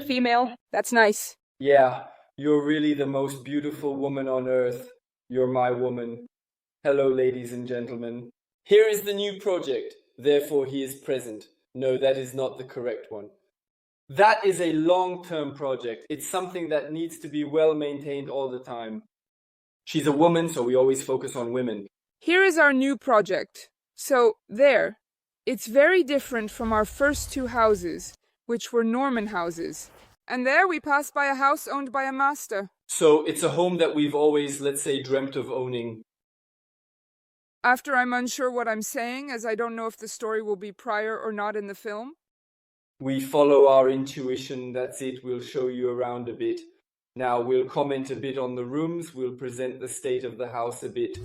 female. That's nice. Yeah, you're really the most beautiful woman on earth. You're my woman. Hello, ladies and gentlemen. Here is the new project. Therefore, he is present. No, that is not the correct one. That is a long-term project. It's something that needs to be well maintained all the time. She's a woman, so we always focus on women. Here is our new project. So, there. It's very different from our first two houses, which were Norman houses. And there we pass by a house owned by a master. So it's a home that we've always, let's say, dreamt of owning. After I'm unsure what I'm saying, as I don't know if the story will be prior or not in the film. We follow our intuition, that's it. We'll show you around a bit. Now we'll comment a bit on the rooms, we'll present the state of the house a bit.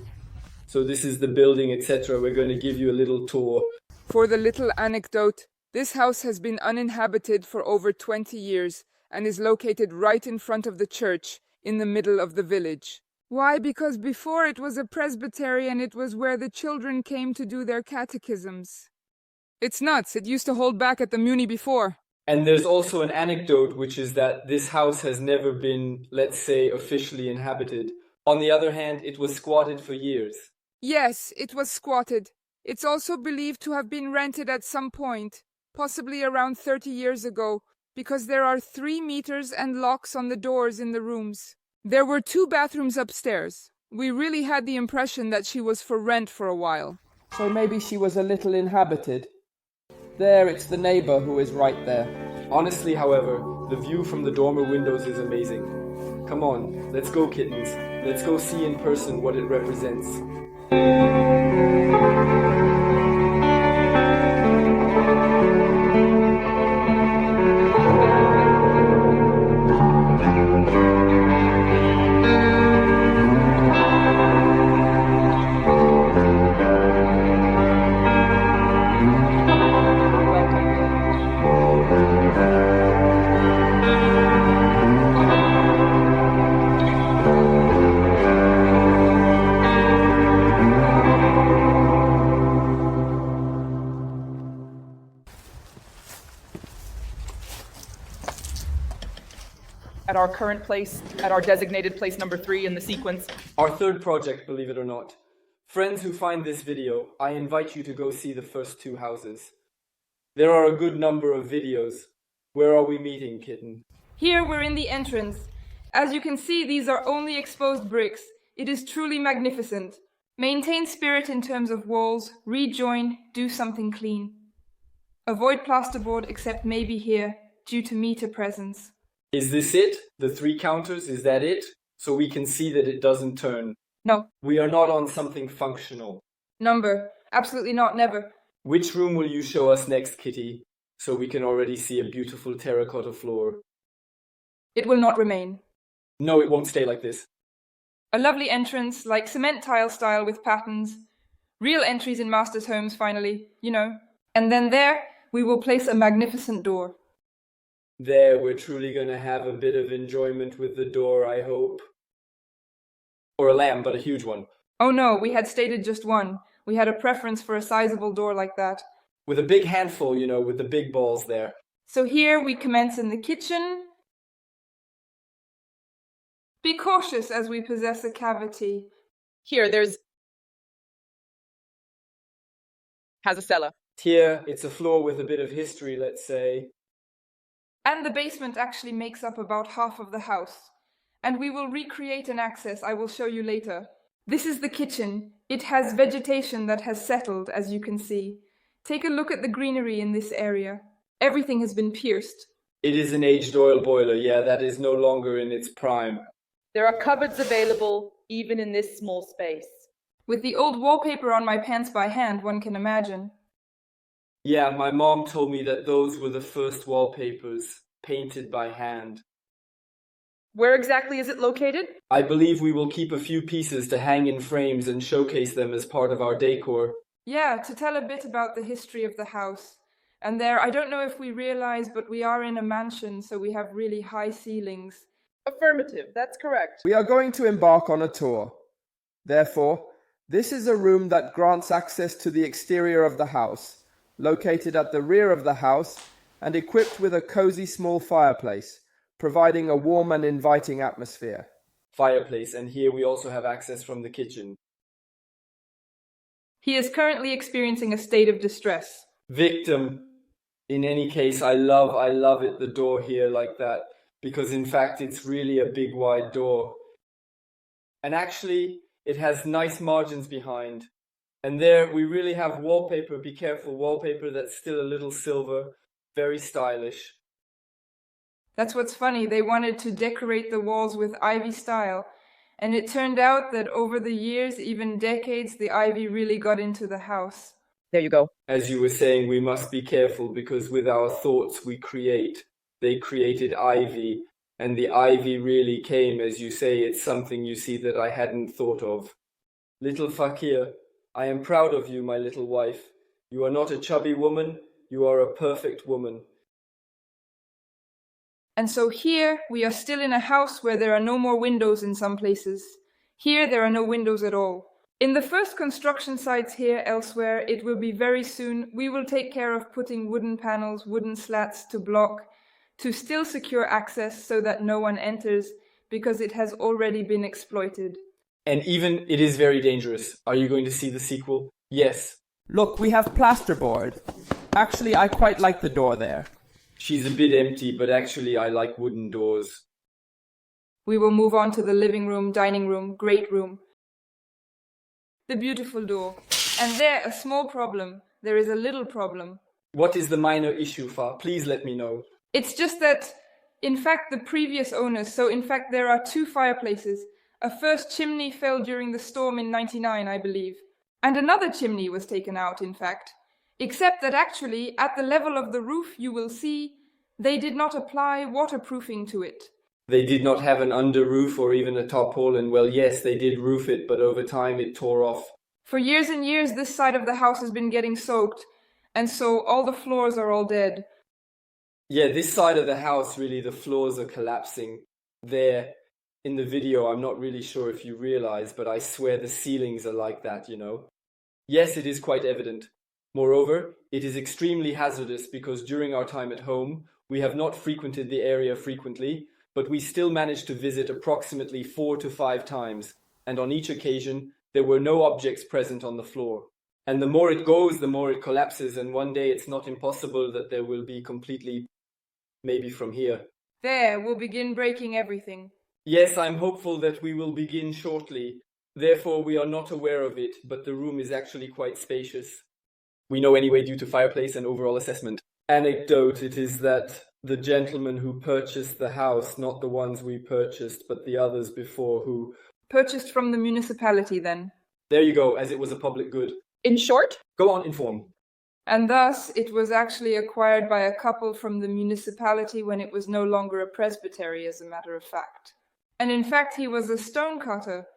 So this is the building, etc. We're going to give you a little tour. For the little anecdote, this house has been uninhabited for over 20 years and is located right in front of the church, in the middle of the village. Why? Because before it was a presbytery and it was where the children came to do their catechisms. It's nuts. It used to hold back at the Muni before. And there's also an anecdote, which is that this house has never been, let's say, officially inhabited. On the other hand, it was squatted for years. Yes, it was squatted. It's also believed to have been rented at some point, possibly around 30 years ago, because there are 3 meters and locks on the doors in the rooms. There were 2 bathrooms upstairs. We really had the impression that she was for rent for a while. So maybe she was a little inhabited. There, it's the neighbor who is right there. Honestly, however, the view from the dormer windows is amazing. Come on, let's go, kittens. Let's go see in person what it represents. At our current place, at our designated place number 3 in the sequence. Our third project, believe it or not. Friends who find this video, I invite you to go see the first 2 houses. There are a good number of videos. Where are we meeting, kitten? Here we're in the entrance. As you can see, these are only exposed bricks. It is truly magnificent. Maintain spirit in terms of walls, rejoin, do something clean. Avoid plasterboard except maybe here, due to meter presence. Is this it? The 3 counters, is that it? So we can see that it doesn't turn. No. We are not on something functional. Number. Absolutely not, never. Which room will you show us next, Kitty? So we can already see a beautiful terracotta floor. It will not remain. No, it won't stay like this. A lovely entrance, like cement tile style with patterns. Real entries in masters' homes, finally, you know. And then there, we will place a magnificent door. There, we're truly going to have a bit of enjoyment with the door, I hope. Or a lamb, but a huge one. Oh no, we had stated just one. We had a preference for a sizable door like that. With a big handful, you know, with the big balls there. So here we commence in the kitchen. Be cautious as we possess a cavity. Here, has a cellar. Here, it's a floor with a bit of history, let's say. And the basement actually makes up about half of the house. And we will recreate an access I will show you later. This is the kitchen. It has vegetation that has settled, as you can see. Take a look at the greenery in this area. Everything has been pierced. It is an aged oil boiler, yeah, that is no longer in its prime. There are cupboards available, even in this small space. With the old wallpaper on my pants by hand, one can imagine. Yeah, my mom told me that those were the first wallpapers, painted by hand. Where exactly is it located? I believe we will keep a few pieces to hang in frames and showcase them as part of our decor. Yeah, to tell a bit about the history of the house. And there, I don't know if we realize, but we are in a mansion, so we have really high ceilings. Affirmative, that's correct. We are going to embark on a tour. Therefore, this is a room that grants access to the exterior of the house. Located at the rear of the house, and equipped with a cozy small fireplace, providing a warm and inviting atmosphere. Fireplace, and here we also have access from the kitchen. He is currently experiencing a state of distress. Victim. In any case, I love it, the door here like that, because in fact it's really a big wide door. And actually, it has nice margins behind. And there we really have wallpaper, be careful, wallpaper that's still a little silver, very stylish. That's what's funny, they wanted to decorate the walls with ivy style, and it turned out that over the years, even decades, the ivy really got into the house. There you go. As you were saying, we must be careful because with our thoughts we create. They created ivy, and the ivy really came, as you say, it's something you see that I hadn't thought of. Little Fakir, I am proud of you, my little wife. You are not a chubby woman, you are a perfect woman. And so here we are still in a house where there are no more windows in some places. Here there are no windows at all. In the first construction sites here elsewhere, it will be very soon, we will take care of putting wooden panels, wooden slats to block, to still secure access so that no one enters, because it has already been exploited. And even it is very dangerous. Are you going to see the sequel? Yes. Look, we have plasterboard. Actually, I quite like the door there. She's a bit empty, but actually I like wooden doors. We will move on to the living room, dining room, great room. The beautiful door. And there, a small problem. There is a little problem. What is the minor issue, Fa? Please let me know. It's just that, in fact, the previous owners, so in fact there are two fireplaces. A first chimney fell during the storm in '99, I believe. And another chimney was taken out, in fact. Except that actually, at the level of the roof, you will see, they did not apply waterproofing to it. They did not have an under roof or even a tarpaulin. Well, yes, they did roof it, but over time it tore off. For years and years, this side of the house has been getting soaked, and so all the floors are all dead. Yeah, this side of the house, really, the floors are collapsing. There, in the video, I'm not really sure if you realize, but I swear the ceilings are like that, you know. Yes, it is quite evident. Moreover, it is extremely hazardous because during our time at home, we have not frequented the area frequently, but we still managed to visit approximately 4 to 5 times, and on each occasion, there were no objects present on the floor. And the more it goes, the more it collapses, and one day it's not impossible that there will be completely, maybe from here. There, we'll begin breaking everything. Yes, I'm hopeful that we will begin shortly. Therefore, we are not aware of it, but the room is actually quite spacious. We know anyway due to fireplace and overall assessment. Anecdote, it is that the gentleman who purchased the house, not the ones we purchased, but the others before who... Purchased from the municipality, then. There you go, as it was a public good. In short? Go on, inform. And thus, it was actually acquired by a couple from the municipality when it was no longer a presbytery, as a matter of fact. And in fact, he was a stonecutter.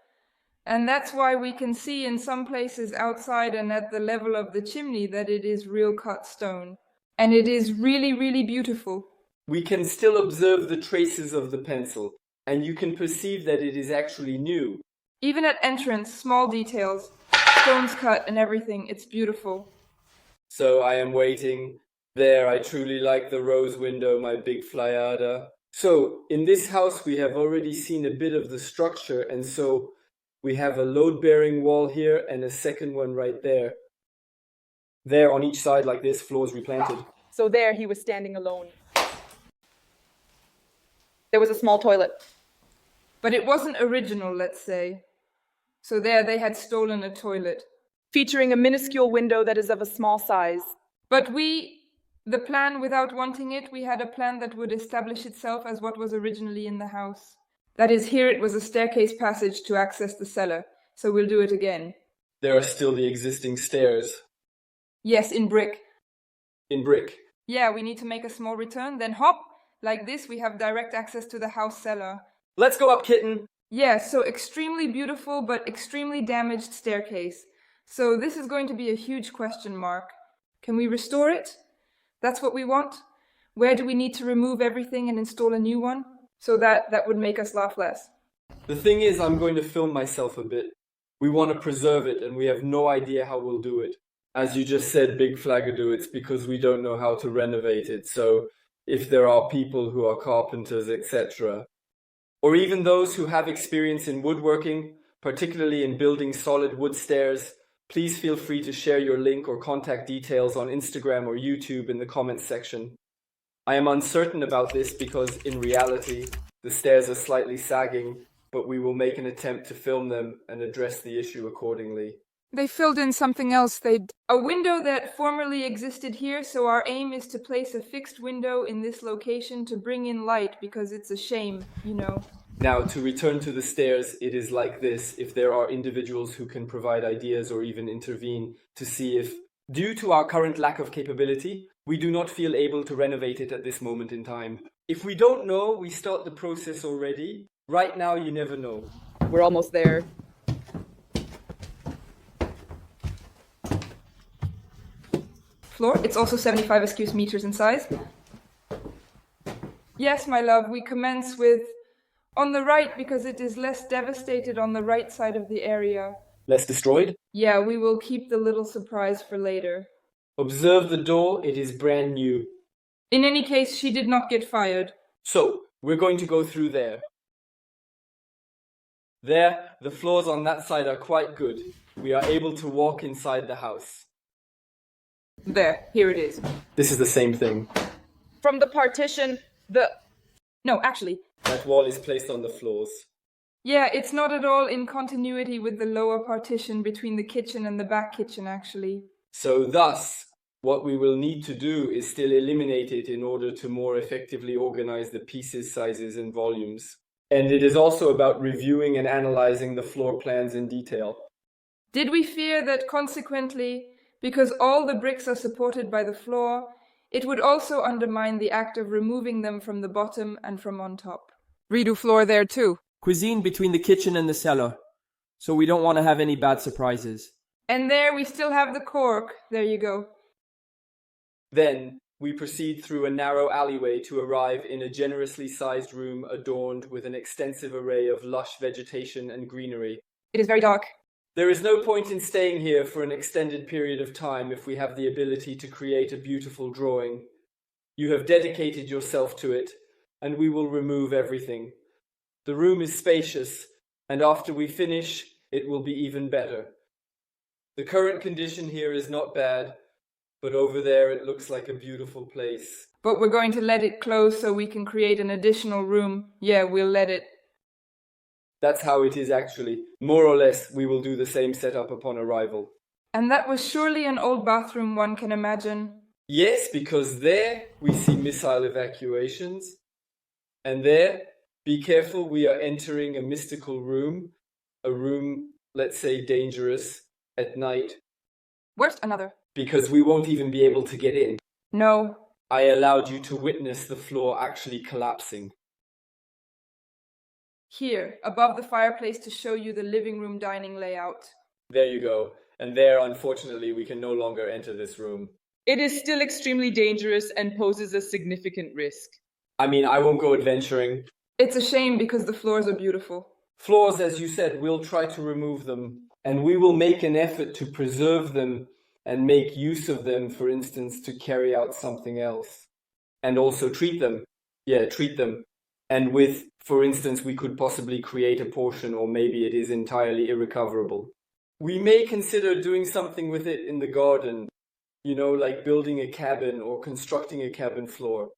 And that's why we can see in some places outside and at the level of the chimney that it is real cut stone. And it is really, really beautiful. We can still observe the traces of the pencil, and you can perceive that it is actually new. Even at entrance, small details, stones cut and everything, it's beautiful. So I am waiting. There, I truly like the rose window, my big flyada. So, in this house we have already seen a bit of the structure, and so we have a load-bearing wall here and a second one right there. There on each side like this, floors replanted. So there he was standing alone. There was a small toilet. But it wasn't original, let's say. So there they had stolen a toilet. Featuring a minuscule window that is of a small size. But the plan, without wanting it, we had a plan that would establish itself as what was originally in the house. That is, here it was a staircase passage to access the cellar, so we'll do it again. There are still the existing stairs. Yes, in brick. In brick. Yeah, we need to make a small return, then hop! Like this, we have direct access to the house cellar. Let's go up, kitten! Yeah, so extremely beautiful but extremely damaged staircase. So this is going to be a huge question mark. Can we restore it? That's what we want? Where do we need to remove everything and install a new one? So that would make us laugh less. The thing is, I'm going to film myself a bit. We want to preserve it, and we have no idea how we'll do it. As you just said, Big Flagadoo, it's because we don't know how to renovate it. So if there are people who are carpenters, etc., or even those who have experience in woodworking, particularly in building solid wood stairs, please feel free to share your link or contact details on Instagram or YouTube in the comments section. I am uncertain about this because, in reality, the stairs are slightly sagging, but we will make an attempt to film them and address the issue accordingly. They filled in something else. A window that formerly existed here, so our aim is to place a fixed window in this location to bring in light, because it's a shame, you know. Now, to return to the stairs, it is like this. If there are individuals who can provide ideas or even intervene to see if, due to our current lack of capability, we do not feel able to renovate it at this moment in time. If we don't know, we start the process already. Right now, you never know. We're almost there. Floor, it's also 75 SQs meters in size. Yes, my love, we commence with on the right because it is less devastated on the right side of the area. Less destroyed? Yeah, we will keep the little surprise for later. Observe the door, it is brand new. In any case, she did not get fired. So, we're going to go through there. There, the floors on that side are quite good. We are able to walk inside the house. There, here it is. This is the same thing. From the partition, No, actually. That wall is placed on the floors. Yeah, it's not at all in continuity with the lower partition between the kitchen and the back kitchen, actually. So thus, what we will need to do is still eliminate it in order to more effectively organize the pieces, sizes, and volumes. And it is also about reviewing and analyzing the floor plans in detail. Did we fear that consequently, because all the bricks are supported by the floor, it would also undermine the act of removing them from the bottom and from on top? Redo floor there too. Cuisine between the kitchen and the cellar, so we don't want to have any bad surprises. And there we still have the cork. There you go. Then, we proceed through a narrow alleyway to arrive in a generously sized room adorned with an extensive array of lush vegetation and greenery. It is very dark. There is no point in staying here for an extended period of time if we have the ability to create a beautiful drawing. You have dedicated yourself to it, and we will remove everything. The room is spacious, and after we finish, it will be even better. The current condition here is not bad, but over there it looks like a beautiful place. But we're going to let it close so we can create an additional room. Yeah, we'll let it. That's how it is actually. More or less, we will do the same setup upon arrival. And that was surely an old bathroom, one can imagine. Yes, because there we see missile evacuations. And there, be careful, we are entering a mystical room. A room, let's say, dangerous at night. Worst, another. Because we won't even be able to get in. No. I allowed you to witness the floor actually collapsing. Here, above the fireplace to show you the living room dining layout. There you go. And there, unfortunately, we can no longer enter this room. it is still extremely dangerous and poses a significant risk. I mean, I won't go adventuring. It's a shame because the floors are beautiful. Floors, as you said, we'll try to remove them. And we will make an effort to preserve them and make use of them, for instance, to carry out something else. And also treat them. Yeah, treat them. And with, for instance, we could possibly create a portion, or maybe it is entirely irrecoverable. We may consider doing something with it in the garden. You know, like building a cabin or constructing a cabin floor.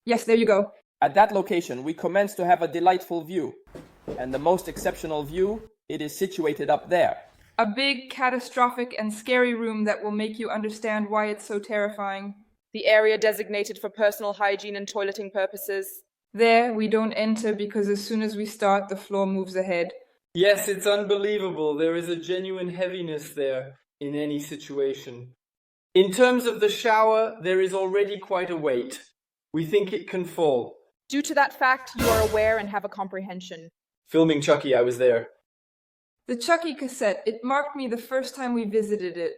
Yes, there you go. At that location, we commence to have a delightful view. And the most exceptional view, it is situated up there. A big, catastrophic, and scary room that will make you understand why it's so terrifying. The area designated for personal hygiene and toileting purposes. There, we don't enter because as soon as we start, the floor moves ahead. Yes, it's unbelievable. There is a genuine heaviness there in any situation. In terms of the shower, there is already quite a weight. We think it can fall. Due to that fact, you are aware and have a comprehension. Filming Chucky, I was there. The Chucky cassette, it marked me the first time we visited it.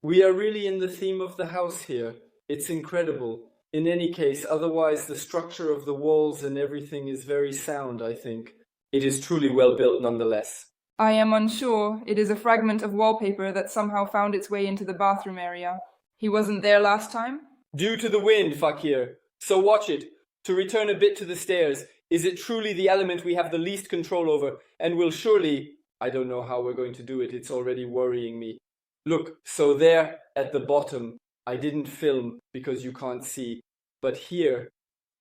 We are really in the theme of the house here. It's incredible. In any case, otherwise the structure of the walls and everything is very sound, I think. It is truly well built nonetheless. I am unsure. It is a fragment of wallpaper that somehow found its way into the bathroom area. He wasn't there last time? Due to the wind, Fakir. So watch it. To return a bit to the stairs, is it truly the element we have the least control over, and will surely... I don't know how we're going to do it, it's already worrying me. Look, so there, at the bottom, I didn't film because you can't see, but here,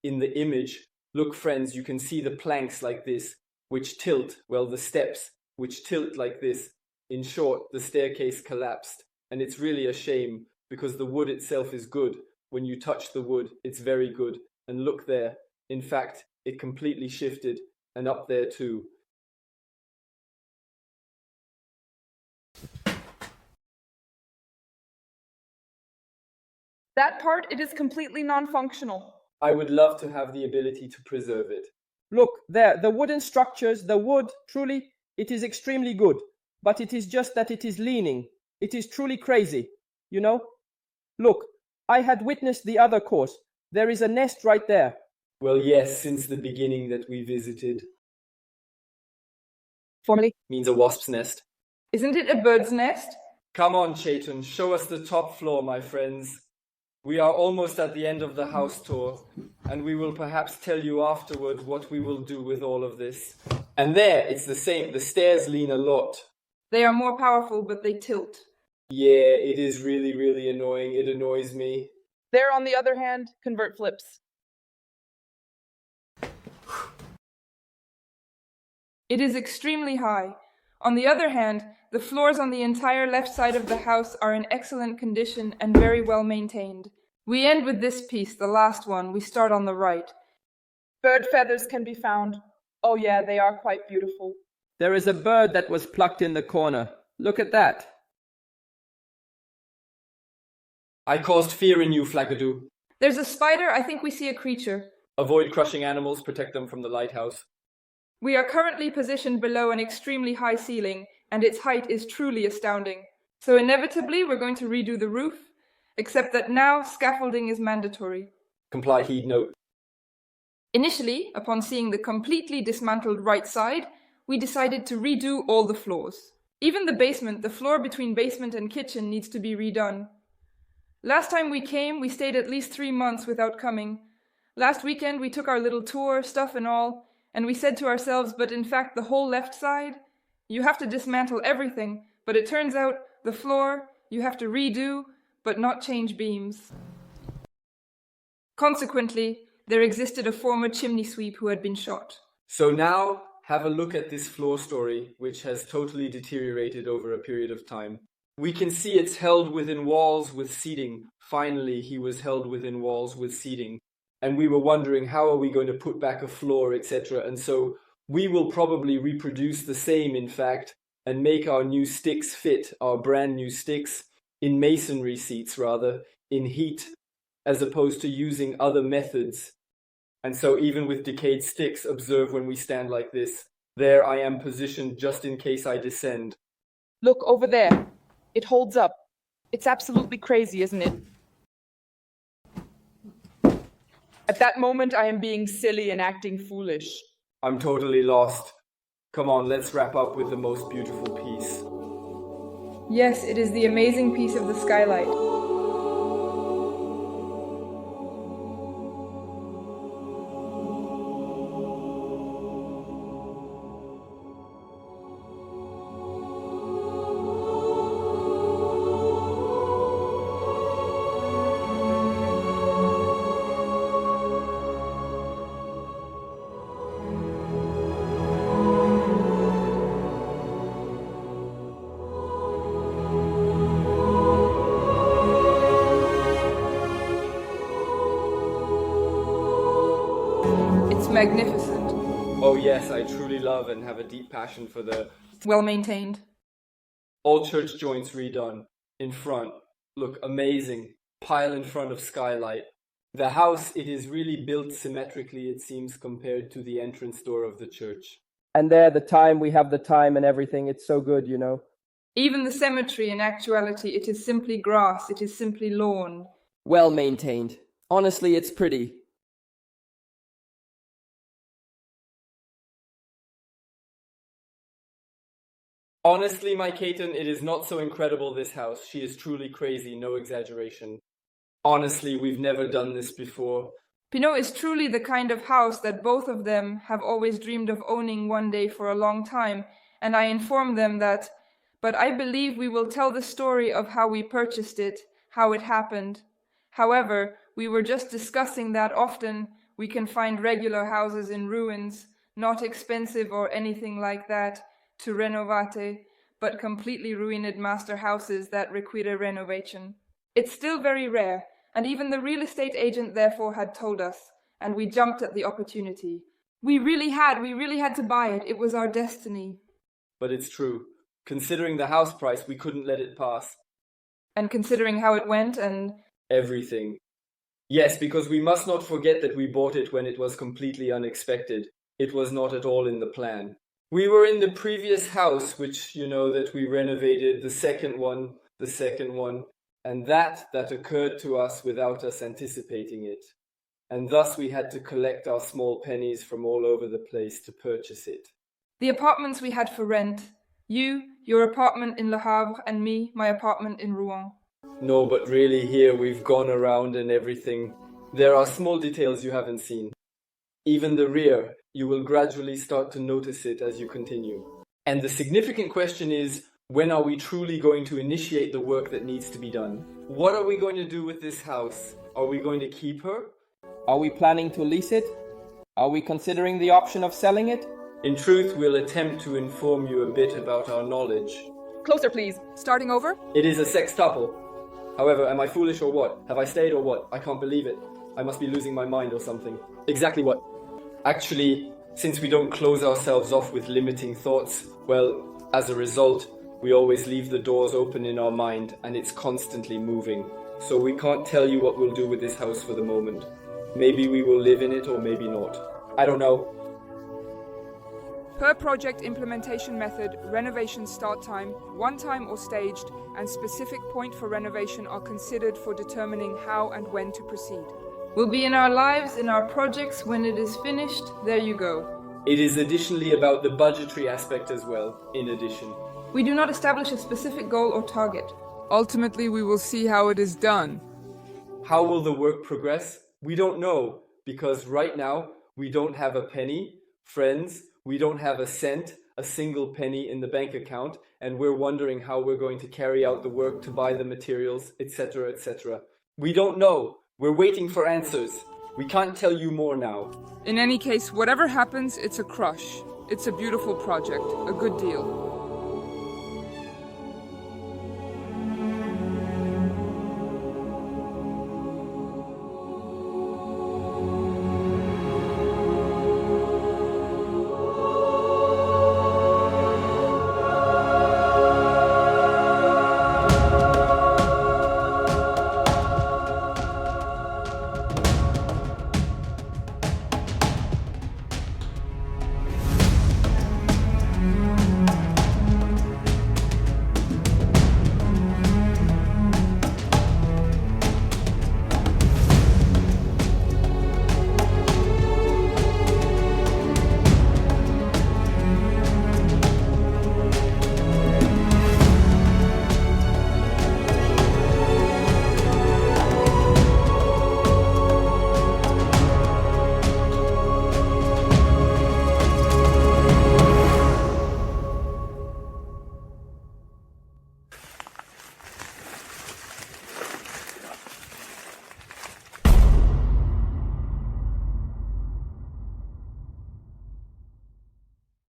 in the image, look friends, you can see the planks like this, which tilt, well, the steps, which tilt like this. In short, the staircase collapsed, and it's really a shame, because the wood itself is good. When you touch the wood, it's very good. And look there, in fact, it completely shifted, and up there too. That part, it is completely non-functional. I would love to have the ability to preserve it. Look, there, the wooden structures, the wood, truly, it is extremely good. But it is just that it is leaning. It is truly crazy, you know? Look, I had witnessed the other course. There is a nest right there. Well, yes, since the beginning that we visited. Formally, Means a wasp's nest. isn't it a bird's nest? Come on, Chaitan, show us the top floor, my friends. We are almost at the end of the house tour, and we will perhaps tell you afterward what we will do with all of this. And there, it's the same. The stairs lean a lot. They are more powerful, but they tilt. Yeah, it is really, really annoying. It annoys me. There, on the other hand, convert flips. It is extremely high. On the other hand, the floors on the entire left side of the house are in excellent condition and very well maintained. We end with this piece, the last one. We start on the right. Bird feathers can be found. Oh yeah, they are quite beautiful. There is a bird that was plucked in the corner. Look at that. I caused fear in you, Flagadu. There's a spider. I think we see a creature. Avoid crushing animals, protect them from the lighthouse. We are currently positioned below an extremely high ceiling, and its height is truly astounding. So inevitably, we're going to redo the roof, except that now scaffolding is mandatory. Comply, heed, note. Initially, upon seeing the completely dismantled right side, we decided to redo all the floors. Even the basement, the floor between basement and kitchen, needs to be redone. Last time we came, we stayed at least 3 months without coming. Last weekend, we took our little tour, stuff and all, and we said to ourselves, but in fact the whole left side, you have to dismantle everything, but it turns out the floor, you have to redo, but not change beams. Consequently, there existed a former chimney sweep who had been shot. So now, have a look at this floor story, which has totally deteriorated over a period of time. We can see it's held within walls with seating. Finally, he was held within walls with seating. And we were wondering, how are we going to put back a floor, etc. And so we will probably reproduce the same, in fact, and make our new sticks fit, our brand new sticks, in masonry seats rather, in heat, as opposed to using other methods. And so even with decayed sticks, observe when we stand like this. There I am positioned just in case I descend. Look over there. It holds up. It's absolutely crazy, isn't it? At that moment, I am being silly and acting foolish. I'm totally lost. Come on, let's wrap up with the most beautiful piece. Yes, it is the amazing piece of the skylight. It's magnificent. Oh yes, I truly love and have a deep passion for the Well maintained. all church joints redone. In front, look amazing. Pile in front of skylight. The house, it is really built symmetrically, it seems, compared to the entrance door of the church. And there, we have the time and everything. It's so good, you know. Even the cemetery, in actuality, it is simply grass, it is simply lawn. Well maintained. Honestly, it's pretty. Honestly, my Caton, it is not so incredible, this house. She is truly crazy, no exaggeration. Honestly, we've never done this before. Pinot is truly the kind of house that both of them have always dreamed of owning one day for a long time, and I informed them that, but I believe we will tell the story of how we purchased it, how it happened. However, we were just discussing that often we can find regular houses in ruins, not expensive or anything like that, to renovate, but completely ruined master houses that require renovation. It's still very rare, and even the real estate agent therefore had told us, and we jumped at the opportunity. We really had to buy it. It was our destiny. But it's true. Considering the house price, we couldn't let it pass. And considering how it went and... Everything. Yes, because we must not forget that we bought it when it was completely unexpected. It was not at all in the plan. We were in the previous house, which, that we renovated, the second one, and that occurred to us without us anticipating it. And thus we had to collect our small pennies from all over the place to purchase it. The apartments we had for rent. You, your apartment in Le Havre, and me, my apartment in Rouen. No, but really here we've gone around and everything. There are small details you haven't seen. Even the rear, you will gradually start to notice it as you continue. And the significant question is, when are we truly going to initiate the work that needs to be done? What are we going to do with this house? Are we going to keep her? Are we planning to lease it? Are we considering the option of selling it? In truth, we'll attempt to inform you a bit about our knowledge. Closer, please. Starting over? It is a sextuple. However, am I foolish or what? Have I stayed or what? I can't believe it. I must be losing my mind or something. Exactly what? Actually, since we don't close ourselves off with limiting thoughts, well, as a result, we always leave the doors open in our mind and it's constantly moving. So we can't tell you what we'll do with this house for the moment. Maybe we will live in it or maybe not. I don't know. Per project implementation method, renovation start time, one time or staged, and specific point for renovation are considered for determining how and when to proceed. Will be in our lives, in our projects, when it is finished. There you go. It is additionally about the budgetary aspect as well, in addition. We do not establish a specific goal or target. Ultimately, we will see how it is done. How will the work progress? We don't know, because right now, we don't have a penny. Friends, we don't have a cent, a single penny in the bank account, and we're wondering how we're going to carry out the work to buy the materials, etc., etc. We don't know. We're waiting for answers. We can't tell you more now. In any case, whatever happens, it's a crush. It's a beautiful project, a good deal.